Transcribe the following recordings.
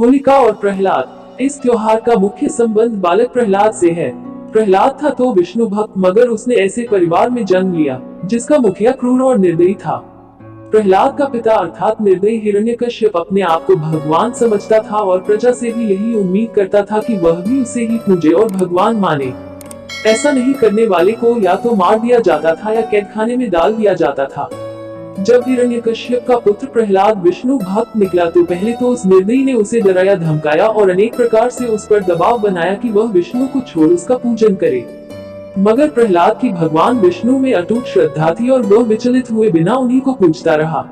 होलिका और प्रहलाद। इस त्योहार का मुख्य संबंध बालक प्रहलाद से है। प्रहलाद था तो विष्णु भक्त, मगर उसने ऐसे परिवार में जन्म लिया जिसका मुखिया क्रूर और निर्दयी था। प्रहलाद का पिता अर्थात निर्दयी हिरण्यकश्यप अपने आप को भगवान समझता था और प्रजा से भी यही उम्मीद करता था कि वह भी उसे ही पूजे और भगवान माने। ऐसा नहीं करने वाले को या तो मार दिया जाता था या कैदखाने में डाल दिया जाता था। जब हिरण्यकश्यप का पुत्र प्रहलाद विष्णु भक्त निकला तो पहले तो उस निर्दयी ने उसे डराया धमकाया और अनेक प्रकार से उस पर दबाव बनाया कि वह विष्णु को छोड़ उसका पूजन करे। मगर प्रहलाद की भगवान विष्णु में अटूट श्रद्धा थी और वह विचलित हुए बिना उन्हीं को पूजता रहा।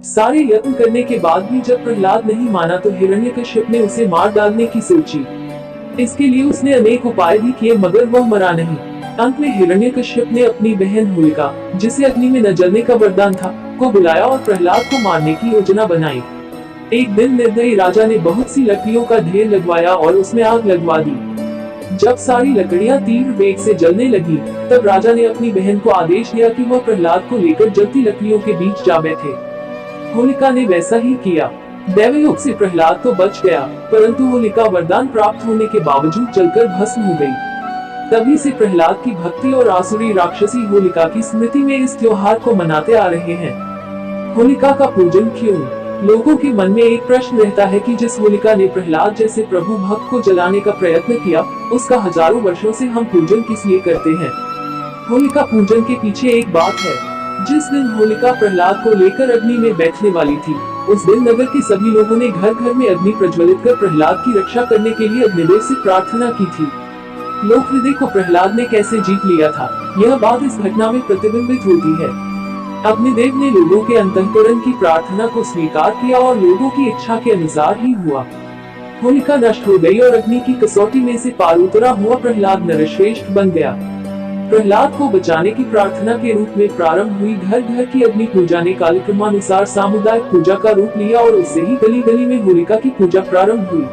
सारे यत्न करने के बाद भी जब प्रहलाद नहीं माना तो हिरण्यकश्यप ने उसे मार डालने की सोची। इसके लिए उसने अनेक उपाय भी किए मगर वह मरा नहीं। अंत में हिरण्यकश्यप ने अपनी बहन होलिका, जिसे अग्नि में न जलने का वरदान था, को बुलाया और प्रहलाद को मारने की योजना बनाई। एक दिन निर्दयी राजा ने बहुत सी लकड़ियों का ढेर लगवाया और उसमें आग लगवा दी। जब सारी लकड़ियां तीव्र वेग से जलने लगी, तब राजा ने अपनी बहन को आदेश दिया कि वह प्रहलाद को लेकर जलती लकड़ियों के बीच जा बैठे। होलिका ने वैसा ही किया। दैवयोग से प्रहलाद तो बच गया, परंतु होलिका वरदान प्राप्त होने के बावजूद जलकर भस्म हो गई। तभी से प्रहलाद की भक्ति और आसुरी राक्षसी होलिका की स्मृति में इस त्योहार को मनाते आ रहे हैं। होलिका का पूजन क्यों? लोगों के मन में एक प्रश्न रहता है कि जिस होलिका ने प्रहलाद जैसे प्रभु भक्त को जलाने का प्रयत्न किया, उसका हजारों वर्षों से हम पूजन किस लिए करते हैं? होलिका पूजन के पीछे एक बात है। जिस दिन होलिका प्रहलाद को लेकर अग्नि में बैठने वाली थी, उस दिन नगर के सभी लोगों ने घर घर में अग्नि प्रज्वलित कर प्रहलाद की रक्षा करने के लिए अग्निदेव से प्रार्थना की थी। लोक हृदय को प्रहलाद ने कैसे जीत लिया था, यह बात इस घटना में प्रतिबिंबित होती है। अग्निदेव ने लोगों के अंतःकरण की प्रार्थना को स्वीकार किया और लोगों की इच्छा के अनुसार ही हुआ। होलिका नष्ट हो गई और अग्नि की कसौटी में से पार उतरा हुआ प्रहलाद नरश्रेष्ठ बन गया। प्रहलाद को बचाने की प्रार्थना के रूप में प्रारंभ हुई घर घर की अग्नि पूजा ने कालक्रमानुसार सामुदायिक पूजा का रूप लिया और उससे ही गली गली में होलिका की पूजा प्रारंभ हुई।